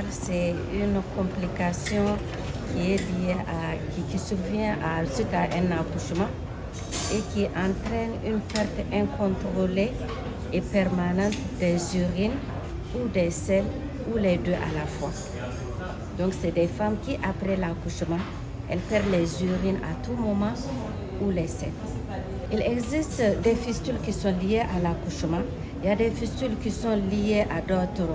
c'est une complication qui est liée qui survient suite à un accouchement et qui entraîne une perte incontrôlée et permanente des urines ou des selles ou les deux à la fois. Donc c'est des femmes qui, après l'accouchement, elles perdent les urines à tout moment ou les selles. Il existe des fistules qui sont liées à l'accouchement. Il y a des fistules qui sont liées à d'autres,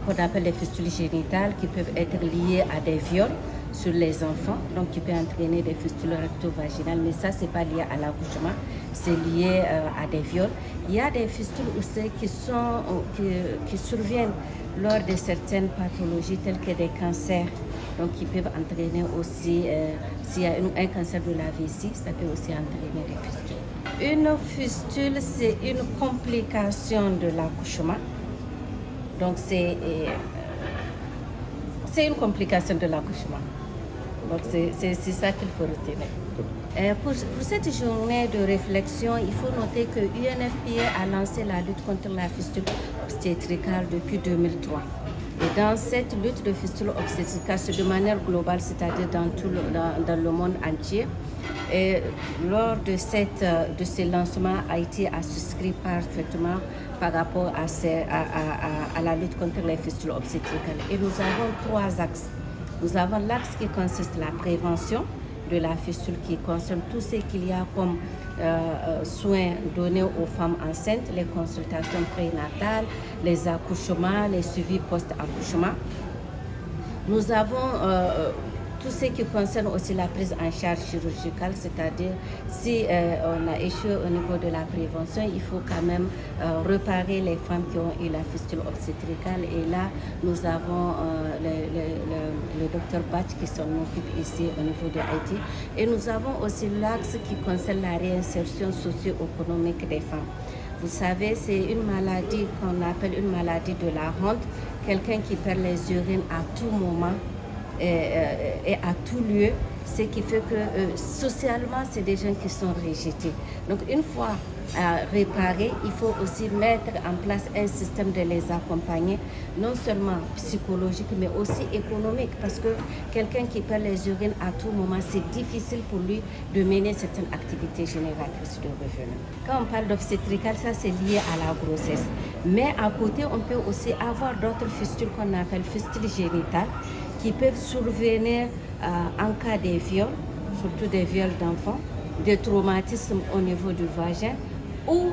qu'on appelle les fistules génitales, qui peuvent être liées à des viols sur les enfants, donc qui peut entraîner des fistules recto-vaginales, mais ça, c'est pas lié à l'accouchement, c'est lié à des viols. Il y a des fistules aussi qui surviennent lors de certaines pathologies telles que des cancers, donc qui peuvent entraîner aussi, s'il y a un cancer de la vessie, ça peut aussi entraîner des fistules. Une fistule, c'est une complication de l'accouchement. Donc c'est une complication de l'accouchement. Donc c'est ça qu'il faut retenir. Pour cette journée de réflexion, il faut noter que UNFPA a lancé la lutte contre la fistule obstétricale depuis 2003. Et dans cette lutte de fistule obstétricale, c'est de manière globale, c'est-à-dire dans le monde entier. Et lors de ce lancement, Haïti a souscrit parfaitement par rapport à la lutte contre les fistules obstétricales. Et nous avons 3 axes. Nous avons l'axe qui consiste à la prévention de la fistule, qui concerne tout ce qu'il y a comme soins donnés aux femmes enceintes, les consultations prénatales, les accouchements, les suivis post-accouchement. Nous avons tout ce qui concerne aussi la prise en charge chirurgicale, c'est-à-dire si on a échoué au niveau de la prévention, il faut quand même réparer les femmes qui ont eu la fistule obstétricale. Et là, nous avons le docteur Batch qui s'en occupe ici au niveau de Haïti. Et nous avons aussi l'axe qui concerne la réinsertion socio-économique des femmes. Vous savez, c'est une maladie qu'on appelle une maladie de la honte, quelqu'un qui perd les urines à tout moment et à tout lieu, ce qui fait que socialement, c'est des gens qui sont rejetés. Donc, une fois réparés, il faut aussi mettre en place un système de les accompagner, non seulement psychologique, mais aussi économique, parce que quelqu'un qui perd les urines à tout moment, c'est difficile pour lui de mener certaines activités génératrices de revenus. Quand on parle d'obstétrical, ça c'est lié à la grossesse. Mais à côté, on peut aussi avoir d'autres fistules qu'on appelle fistules génitales, qui peuvent survenir en cas de viol, surtout des viols d'enfants, des traumatismes au niveau du vagin ou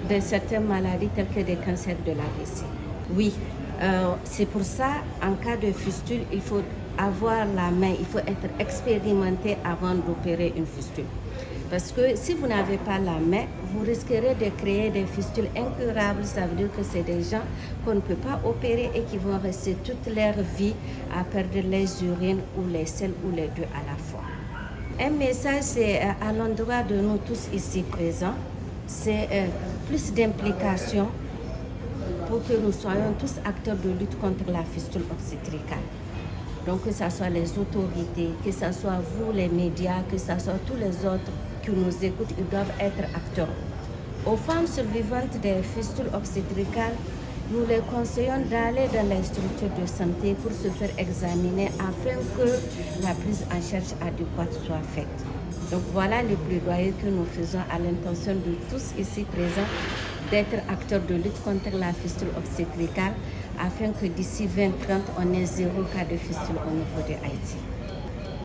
de certaines maladies telles que des cancers de la vessie. Oui, c'est pour ça, en cas de fistule, il faut avoir la main, il faut être expérimenté avant d'opérer une fistule. Parce que si vous n'avez pas la main, vous risquerez de créer des fistules incurables. Ça veut dire que c'est des gens qu'on ne peut pas opérer et qui vont rester toute leur vie à perdre les urines ou les selles ou les deux à la fois. Un message, c'est à l'endroit de nous tous ici présents, c'est plus d'implication pour que nous soyons tous acteurs de lutte contre la fistule obstétricale. Donc que ce soit les autorités, que ce soit vous les médias, que ce soit tous les autres qui nous écoutent, ils doivent être acteurs. Aux femmes survivantes des fistules obstétricales, nous les conseillons d'aller dans les structures de santé pour se faire examiner afin que la prise en charge adéquate soit faite. Donc voilà le plaidoyer que nous faisons à l'intention de tous ici présents d'être acteurs de lutte contre la fistule obstétricale afin que d'ici 2030, on ait 0 cas de fistule au niveau de Haïti.